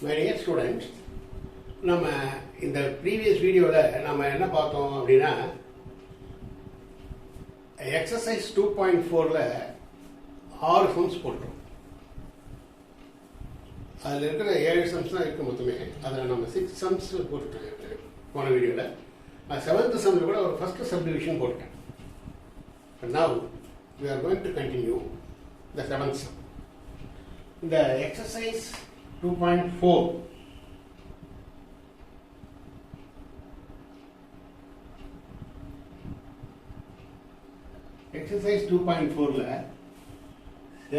My dear students, நம்ம இந்த previous வீடியோவில் நம்ம என்ன பார்த்தோம் அப்படின்னா எக்ஸசைஸ் 2.4ல் 6 சம்ஸ் போட்டோம். அதில் இருக்கிற 7 சம்ஸ் தான் இருக்குது மொத்தமே. அதில் நம்ம 6 சம்ஸ் போட்டுட்டோம் போன வீடியோவில். 7th சம்மில் கூட ஒரு ஃபஸ்ட்டு சப்டிவிஷன் போட்டேன். Now we are going to continue the 7th sum. இந்த exercise 2.4 exercise 2.4ல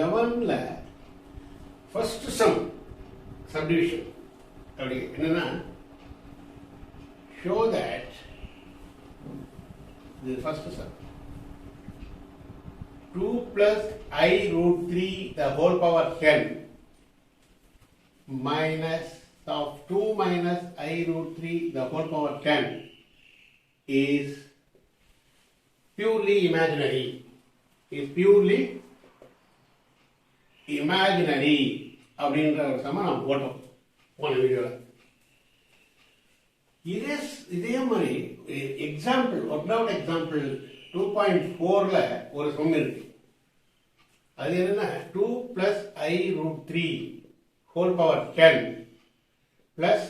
7ல first sum subdivision அப்படி என்னன்னா show that the first sum 2 plus I root 3 the whole power 10 minus of 2 minus I root 3 the whole power 10 is purely imaginary. அப்படின்ற ஒரு சம நாம் போட்டோம் போன வீடியோவில். இதே மாதிரி எக்ஸாம்பிள் ஒர்க் அவுட் எக்ஸாம்பிள் 2.4ல ஒரு சம் இருக்கு. அது என்னன்னா 2 plus I root 3 whole power 10 plus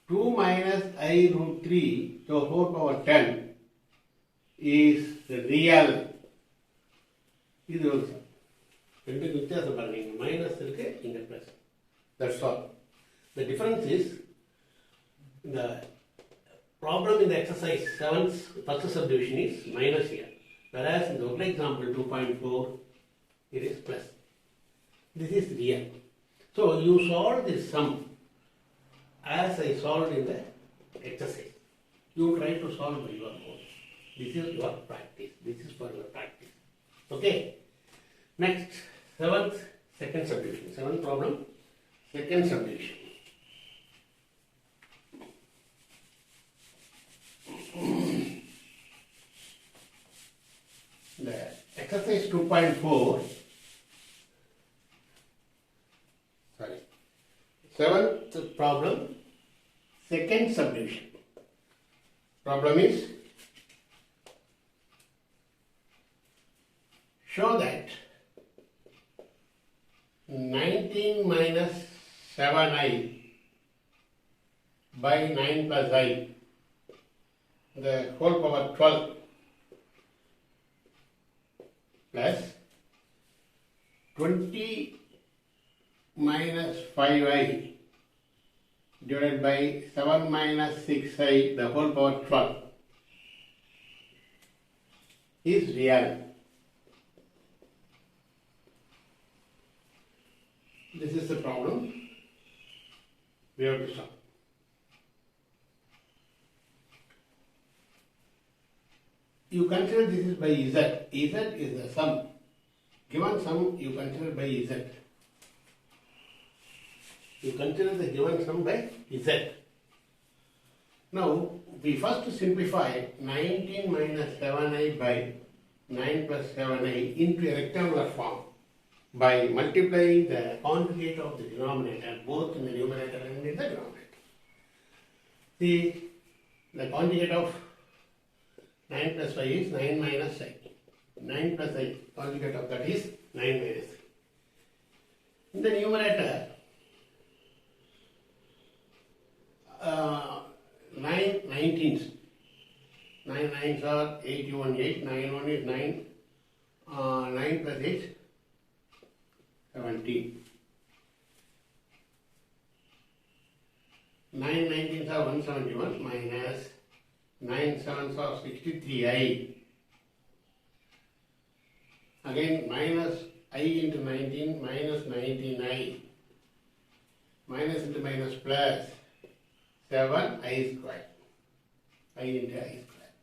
2 minus I root 3 the whole power 10 is real. இது ஒரு சம். ரெண்டு வித்தியாசம் பாருங்க. இங்க மைனஸ் இருக்கு, இங்க plus. That's all. The difference is the problem in the exercise 7th first subdivision is minus here, whereas in the other example 2.4 it is plus. This is real. So you solve this sum as I solved in the exercise. You try to solve by your own. This is your practice. This is for your practice. Okay. Next, 7th second subdivision. 7th problem, second subdivision. The exercise 2.4. Sorry. 7th problem, second subdivision. Problem is show that 19 minus 7i by 9 plus I the whole power 12 plus 20 minus 5i divided by 7 minus 6i the whole power 12 is real. This is the problem we have to solve. You consider this is by Z. Z is the sum. Given sum you consider by Z. You consider the given sum by Z. Now we first simplify 19 minus 7i by 9 plus 7i into a rectangular form by multiplying the conjugate of the denominator both in the numerator and in the denominator. See, the conjugate of 9 plus 5 is 9 minus I. 9 plus I, conjugate of that is 9 minus I. In the numerator, 9 19s. 9 9s are 81 8. 9 1 is 9. 9 plus 8 17. 9 19s are 171 minus 9 7s are 63i. Again minus I into 19 minus 19i. Minus into minus plus 7i square. I into I square.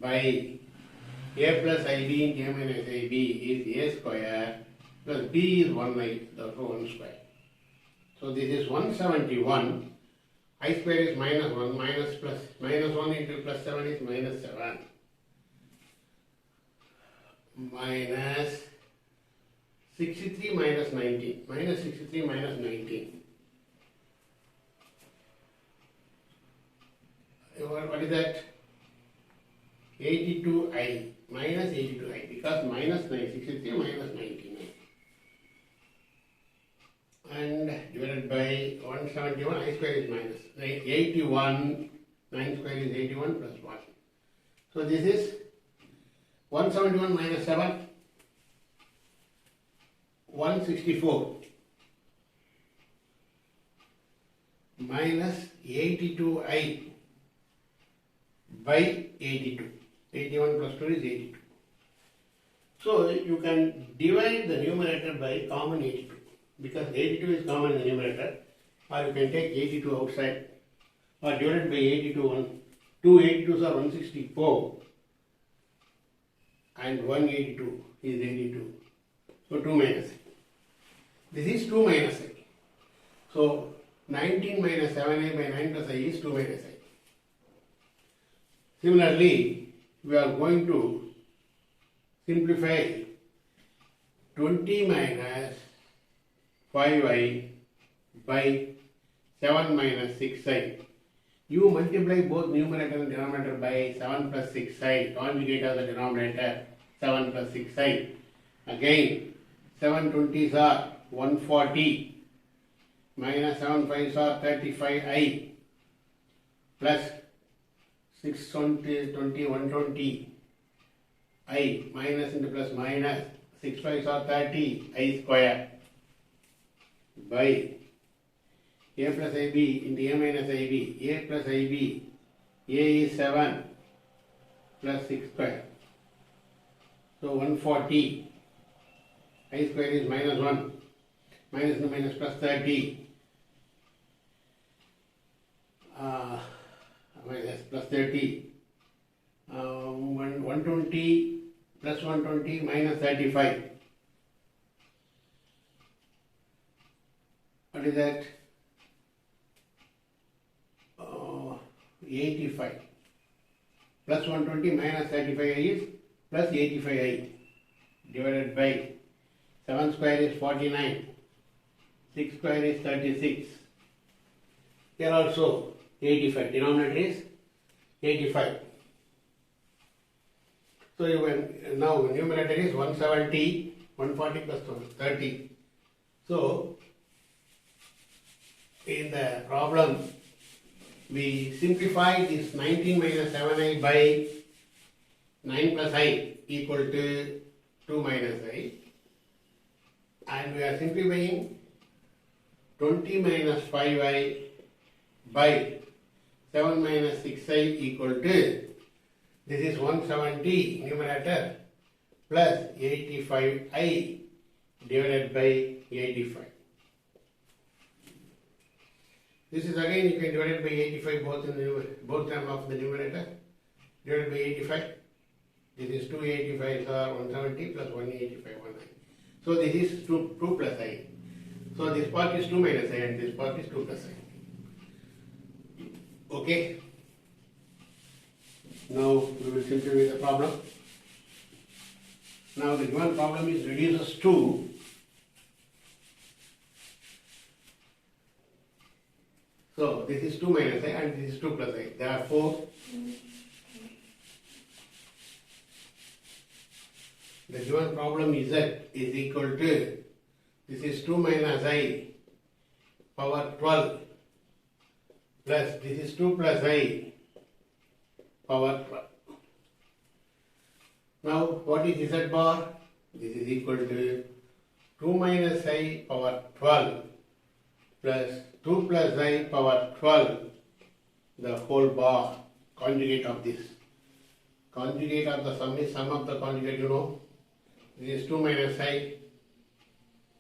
By a plus ib into a minus ib is a square. Plus b is 1i, therefore 1 square. So this is 171. I square is minus 1, minus 1 into plus 7 is minus 7. minus 63 minus 19. Minus 63 minus 19. what is that? 82i minus 82i, because minus 963 minus 99 and divided by 171, I square is minus 81, 9 square is 81 plus 1. So this is 171 minus 7, 164 minus 82i by 82. 81 plus 2 is 82. So you can divide the numerator by common 82, because 82 is common in the numerator, or you can take 82 outside or divided by 82. 2 82s are 164 and 182 is 82. So 2 minus I. This is 2 minus I. So 19 minus 7i by 9 plus I is 2 minus I. Similarly, we are going to simplify 20 minus 5i by 7 minus 6i. You multiply both numerator and denominator by 7 plus 6i, conjugate of the denominator 7 plus 6i. Again, 7 20s are 140 minus 7 5s are 35i plus 6 20 120 I minus into plus minus 6 5s are 30 I square by a plus ib into a minus ib. A plus ib, a is 7 plus 6 square, so 140. I square is minus 1, minus into minus plus 30, minus plus 30, 120 plus 120 minus 35. What is that? 85 plus 120 minus 35i is plus 85i divided by 7 square is 49, 6 square is 36. Here also 85, denominator is 85. So now numerator is 170, 140 plus 30. So in the problem we simplify this 19 minus 7i by 9 plus i equal to 2 minus I, and we are simplifying 20 minus 5i by 7 minus 6i equal to, this is 170 numerator plus 85i divided by 85. This is again you can divide it by 85 both terms of the numerator, divided by 85. This is 285 are 170 plus 185 19. So this is 2 plus I. So this part is 2 minus I and this part is 2 plus I. Okay. Now we will simplify the problem. Now the given problem is reduces to so this is 2 minus I and this is 2 plus I. Therefore, the given problem Z is equal to, this is 2 minus I power 12 plus this is 2 plus I power 12. Now what is Z bar? This is equal to 2 minus I power 12 plus 2 plus I power 12, the whole bar, conjugate of this. Conjugate of the sum is sum of the conjugate, you know. This is 2 minus I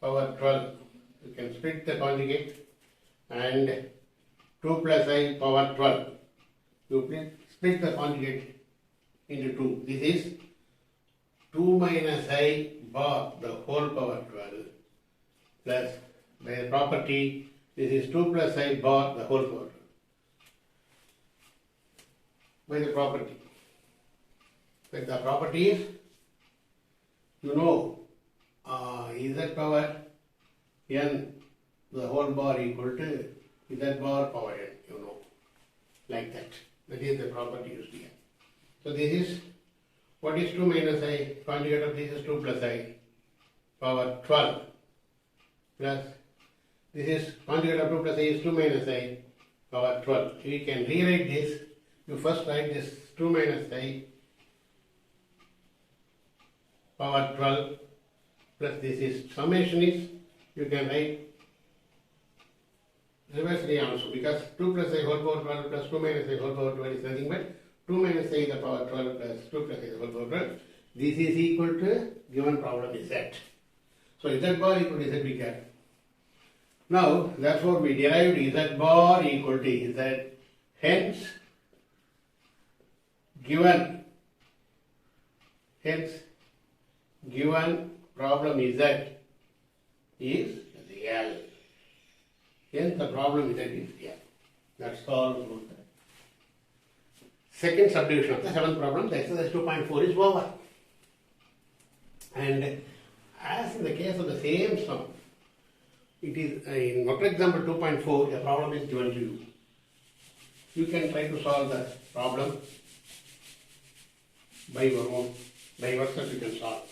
power 12. You can split the conjugate, and 2 plus I power 12. You split the conjugate into 2. This is 2 minus I bar, the whole power 12, plus by the property, this is 2 plus I bar, the whole power 12. By the property. But the property is, you know, Z power n, the whole bar equal to Z bar power n, you know, like that. That is the property used here. So this is, what is 2 minus I? Conjugate of this is 2 plus I power 12 plus this is conjugate of 2 plus I is 2 minus I power 12. We can rewrite this. You first write this 2 minus I power 12 plus this is summation is, you can write reversely also, because 2 plus I whole power 12 plus 2 minus I whole power 12 is nothing but 2 minus I the power 12 plus 2 plus I the whole power 12. This is equal to given problem is Z. So Z bar equal to Z we get. Now therefore we derived Z bar equal to Z. Hence given problem Z is real. Hence the problem Z is real. That's all. Second subdivision of the seventh problem, the exercise 2.4 is over. And as in the case of the same sum, it is in motor example 2.4, the problem is given to you. You can try to solve the problem by your own, by yourself you can solve.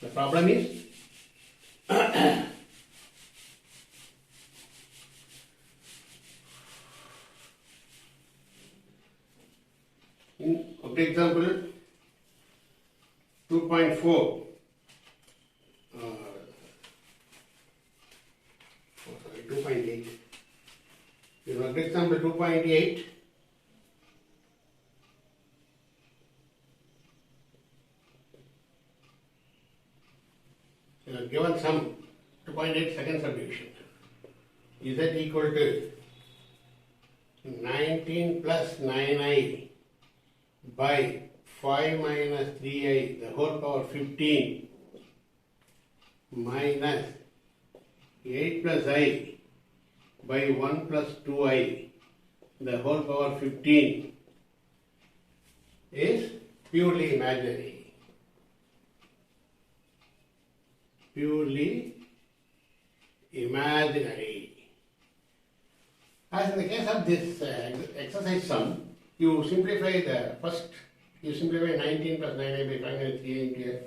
The problem is in example 2.4, sorry, 2.8. In example 2.8, given sum 2.8 second subdivision, is that equal to 19 plus 9i by 5 minus 3i the whole power 15 minus 8 plus I by 1 plus 2i the whole power 15 is purely imaginary. Purely imaginary. As in the case of this exercise sum, you simplify the first, you simplify 19 plus 9i by 5 minus 3i into a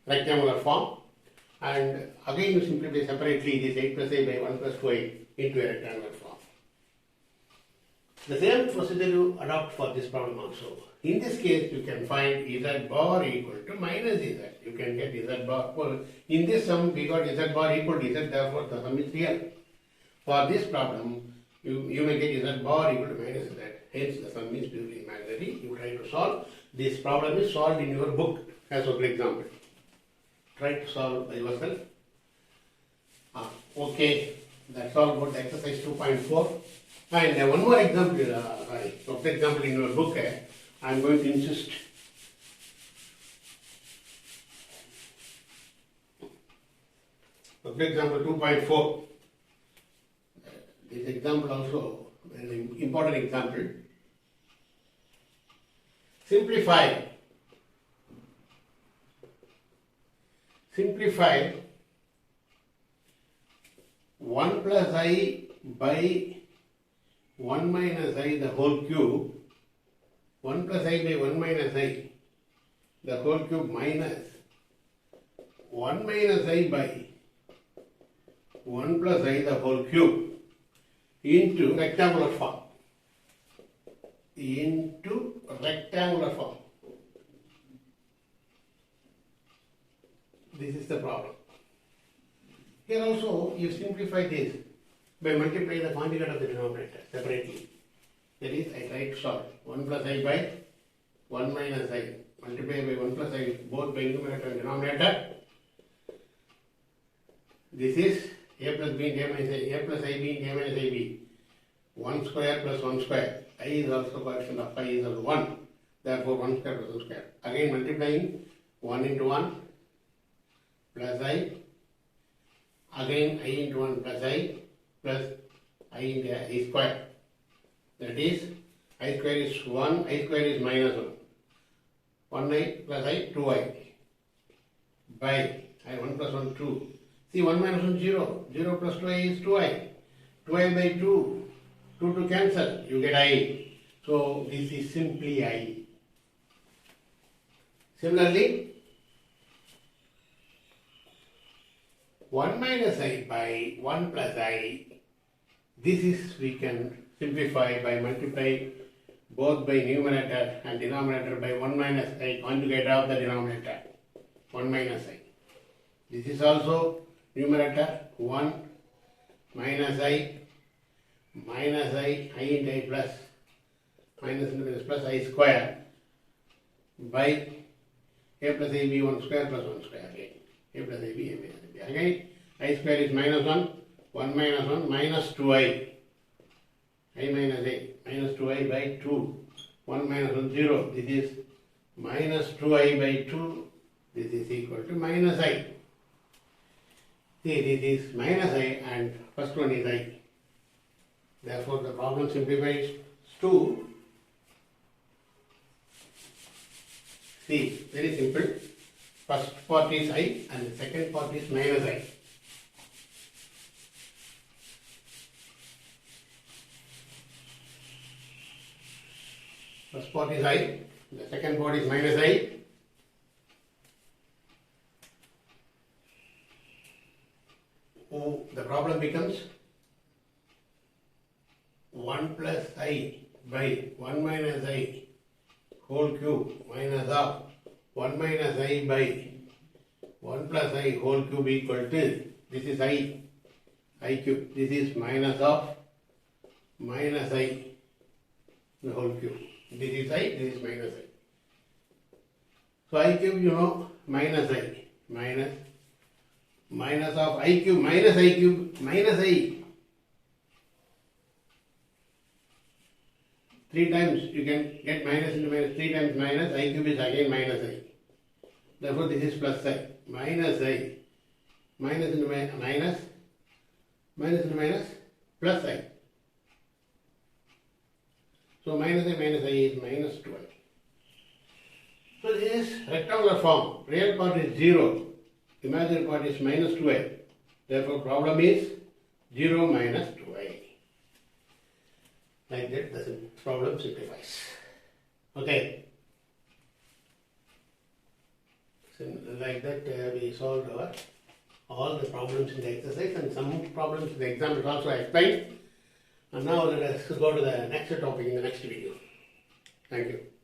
rectangular form, and again you simplify separately this 8 plus I by 1 plus 2i into a rectangular form. The same procedure you adopt for this problem also. In this case, you can find Z bar equal to minus Z. You can get Z bar. Well, in this sum, we got Z bar equal to Z, therefore the sum is real. For this problem, you may get Z bar equal to minus Z. Hence, the sum is purely imaginary. You try to solve. This problem is solved in your book as an example. Try to solve by yourself. Okay, that's all about exercise 2.4. And one more example, example in your book, I am going to insist. For example 2.4, this example also an important example. Simplify 1 plus I by 1 minus I the whole cube, 1 plus I by 1 minus I the whole cube minus 1 minus I by 1 plus I the whole cube into rectangular form. Into rectangular form. This is the problem. Here also you simplify this by multiplying the conjugate of the denominator separately. That is, I try to solve 1 plus I by 1 minus I. Multiply by 1 plus I both by numerator and denominator. This is A plus B into A minus I, A plus I B into A minus IB. 1 square plus 1 square. I is also coefficient of I is also 1. Therefore 1 square plus 1 square. Again multiplying 1 into 1 plus I. Again I into 1 plus I plus I into I square. That is, I square is 1, I square is minus 1. 1i plus I, 2i. By I 1 plus 1, 2. See, 1 minus 1, 0. 0 plus 2i is 2i. 2i by 2. 2 to cancel, you get I. So this is simply I. Similarly, 1 minus I by 1 plus I, this is we can simplify by multiplying both by numerator and denominator by 1 minus I, conjugate of the denominator, 1 minus I. This is also numerator 1 minus I into I plus, minus into minus plus I square by a plus ab 1 square plus 1 square again. A plus ab, a minus ab. Again, I square is minus 1 minus 1 minus 2i. I minus a, minus 2i by 2. 1 minus 1, 0. This is minus 2i by 2. This is equal to minus I. See, this is minus I and first one is I. Therefore, the problem simplifies to, see, very simple. First part is I and the second part is minus I. First part is I, the second part is minus I. Oh, the problem becomes 1 plus I by 1 minus I whole cube minus of 1 minus I by 1 plus I whole cube equal to, this is I cube, this is minus of minus I the whole cube. This is I, this is minus I. So I cube, you know, minus I, minus of I cube, minus I cube, minus I. 3 times you can get minus into minus, 3 times minus, I cube is again minus I. Therefore this is plus I, minus I, minus into minus, minus into minus, plus I. So minus I is minus 2I. So this is rectangular form. Real part is 0. Imaginary part is minus 2I. Therefore problem is 0 minus 2I. Like that the problem simplifies. Okay. So like that we solved all the problems in the exercise and some problems in the examples also I explained. And now let us go to the next topic in the next video. Thank you.